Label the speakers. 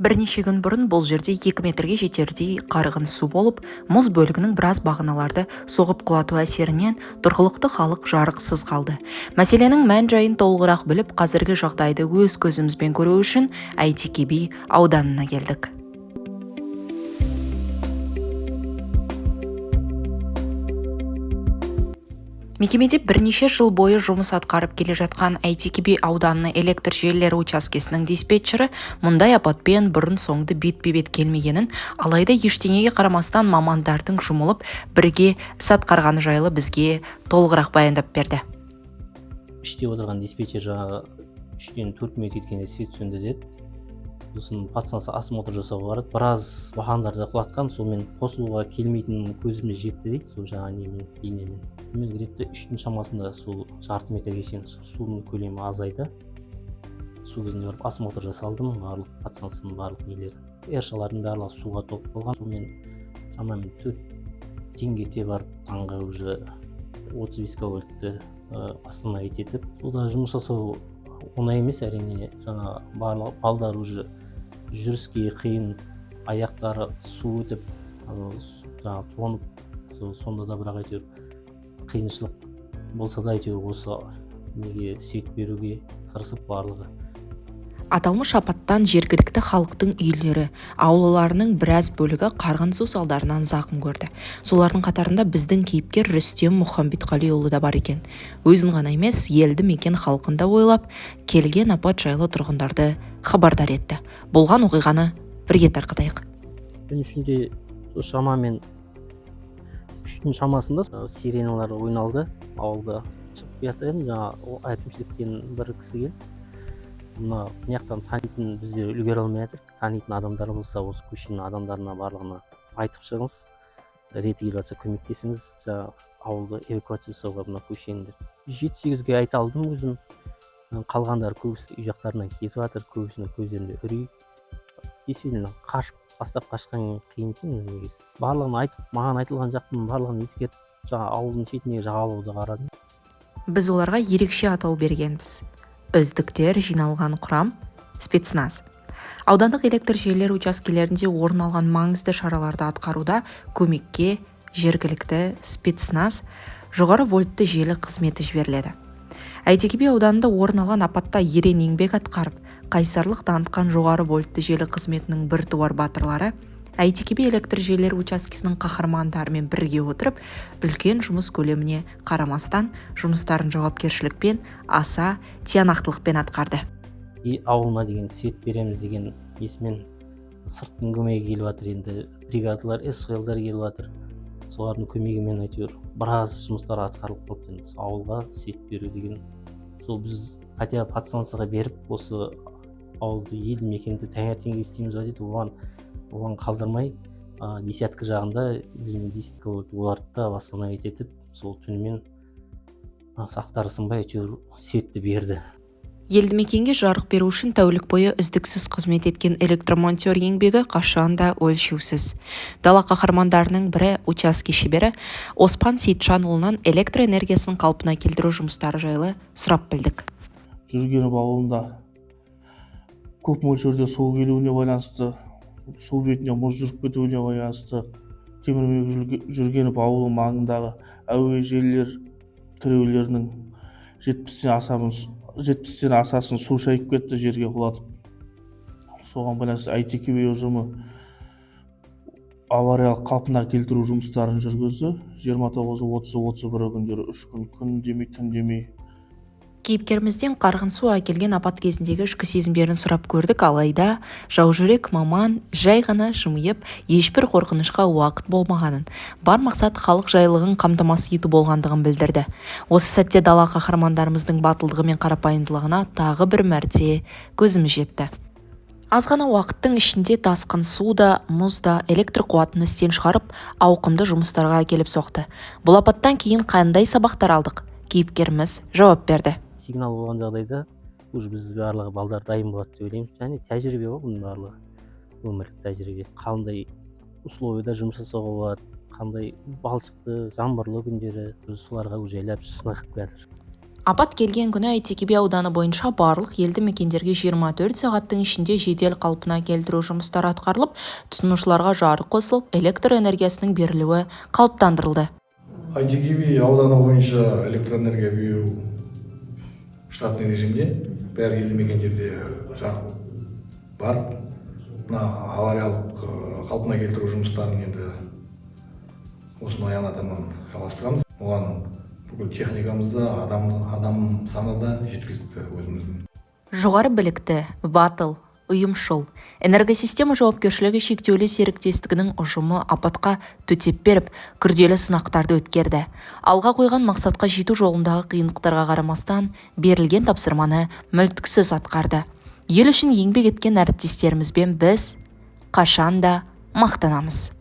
Speaker 1: Бірнеше күн бұрын бұл жерде 2 метрге жетердей қарғын су болып, мұз бөлігінің біраз бағаналарды соғып құлату әсерінен тұрғылықты халық жарықсыз қалды. Мәселенің мән-жайын толығырақ біліп, қазіргі жағдайды өз көзімізбен көру үшін Әйтеке би ауданына келдік. Мекемеде бірнеше жыл бойы жұмыс атқарып келе жатқан Әйтеке би ауданы электр желілері учаскесінің диспетчері мұндай апатпен бұрын-соңды бетпе-бет келмегенін, алайда ештеңеге қарамастан мамандардың жұмылып бірге іс атқарғаны жайлы бізге толығырақ баяндап берді.
Speaker 2: Іште отырған диспетчер жаңағы 3-тен 4 минут кеткенде свет сөндірді деді. Сосын подстанция осмотр жасауға барады, біраз бағандарды құлатқан, сонымен қосылуға келмейтін көзіме жетті дейді, сол жаңа немен бейнемен. Мен где-то 3-тің шамасында сол жарты метрге шейін судың көлемі азайды. Су кезінде барып осмотр жасалдым, барлық подстанцияның барлық нелері, эршалардың барлығы суға толып қалған. Сонымен шамамен 4 теңгеде барып таңғы уже 35 вольтты остановить етіп, сода жұмыс жасау оңай емес, әрине. Жаңа барлық балдар уже жүріске қиын, аяқтары су өтіп, жаңа тоңып, сонда да бірақ әйтеуір қиыншылық болса да әйтеуір осы неге свет беруге тырысып барлығы.
Speaker 1: Аталмыш апаттан жергілікті халықтың үйлері, аулаларының біраз бөлігі қарғын су салдарынан зақым көрді. Солардың қатарында біздің кейіпкер Рүстем Мұхамбетқалиұлы да бар екен. Өзін ғана емес, елді мекен халқын да ойлап, келген апат жайлы тұрғындарды хабардар етті. Болған оқиғаны бірге тарқатайық.
Speaker 2: Мен үшінде шамамен 3-тің шамасында сиреналар ойналды, ауылда шығып жатыр едім, жаңа әкімшіліктен бір кісі келді. Мына мынаяқтан танитын бізде үлгере алмай жатыр. Танитын адамдар болса, осы көшенің адамдарына барлығына айтып шығыңыз, реті келіп жатса көмектесіңіз, ауылды эвакуация жасауға мына көшені. 7-8-ге айта алдым өзім. Қалғандар көбісі үй жақтарынан кезіп жатыр, көбісінің көздерінде үрей. Действительно, бастап қашқан қиын екен негізі. Барлығын айтып, маған айтылған жақтың барлығын ескеріп, ауылдың шетіне жағалауды қарадым.
Speaker 1: Біз оларға ерекше атау бергенбіз. Үздіктер жиналған құрам спецназ. Аудандық электр желілері учаскелерінде орын алған маңызды шараларды атқаруда көмекке жергілікті спецназ жоғары вольтты желі қызметі жіберіледі. Әйтеке би ауданында орын алған апатта ерен еңбек атқарып, қайсарлық танытқан жоғары вольтты желі қызметінің бір туар батырлары Әйтеке би электр желілері учаскесінің қаһармандарымен бірге отырып, үлкен жұмыс көлеміне қарамастан жұмыстарын жауапкершілікпен, аса тиянақтылықпен атқарды.
Speaker 2: Ауылына деген свет береміз деген есімен сырттың көмегі келіп жатыр, енді бригадалар, СХЛдар келіп жатыр. Солардың көмегімен әйтеуір біраз жұмыстар атқарылып қалды. Ауылға свет беру деген, сол біз хотя подстанцияға беріп, осы ауылды елді мекенді таңертең істейміз ба дейді, оған қалдырмай, десятка жағында, 10 вольт оларды да восстановить етіп, сол түнімен сақтары сынбай әйтеуір светті берді.
Speaker 1: Елді мекенге жарық беру үшін тәулік бойы үздіксіз қызмет еткен электромонтер еңбегі қашанда өлшеусіз. Дала қаһармандарының бірі учаске шебері Оспан Сейітжанұлынан электроэнергиясын қалпына келтіру жұмыстары жайлы сұрап білдік.
Speaker 3: Жүргенов ауылында көп мөлшерде су келуіне байланысты, су бетіне мұз жүріп кетуіне байланысты, Темірбек Жүргенов ауылы маңындағы әуе желілер тіреулерінің 70-тен асасын су шайып кетті, жерге құлатып. Соған байланысты Әйтеке би ұжымы авариялық қалпына келтіру жұмыстарын жүргізді. 29-30-31 күндері 3 күн демей, түн демей.
Speaker 1: Кейіпкерімізден қарғын су әкелген апат кезіндегі ішкі сезімдерін сұрап көрдік, алайда жаужүрек маман жай ғана жымиып, ешбір қорқынышқа уақыт болмағанын, бар мақсат халық жайлығын қамтамасыз ету болғандығын білдірді. Осы сәтте дала қаһармандарымыздың батылдығы мен қарапайымдылығына тағы бір мәрте көзіміз жетті. Аз ғана уақыттың ішінде тасқын су да, мұз да электр қуатын істен шығарып, ауқымды жұмыстарға әкеліп соқты. Бұл апаттан кейін қандай сабақтар алдық? Кейіпкеріміз жауап берді.
Speaker 2: Сигнал болған жағдайда уже біз барлығы балдар дайын болады деп ойлаймын. Және тәжірибе ғой, бұның барлығы өмірлік тәжірибе. Қандай условияда жұмыс жасауға болады, қандай балшықты, жаңбырлы күндері соларға уже жайлап шынығып жатыр.
Speaker 1: Апат келген күні Әйтеке би ауданы бойынша барлық елді мекендерге 24 сағаттың ішінде жедел қалпына келтіру жұмыстары атқарылып, тұтынушыларға жарық қосылып, электр энергиясының берілуі қалыптандырылды.
Speaker 4: Әйтеке би ауданы бойынша электроэнергия беру штатный режимде, бәр елді мекендерде жарық бар. Мына авариялық қалпына келтіру жұмыстарын енді осыны аяғына таман жалғастырамыз. Оған бүкіл техникамызда, адам саны да жеткілікті өзіміздің.
Speaker 1: Жоғары білікті, батыл, ұйымшыл, энергосистема жауапкершілігі шектеулі серіктестігінің ұжымы апатқа төтеп беріп, күрделі сынақтарды өткерді. Алға қойған мақсатқа жету жолындағы қиындықтарға қарамастан берілген тапсырманы мүлтіксіз атқарды. Ел үшін еңбек еткен әріптестерімізбен біз қашанда мақтанамыз.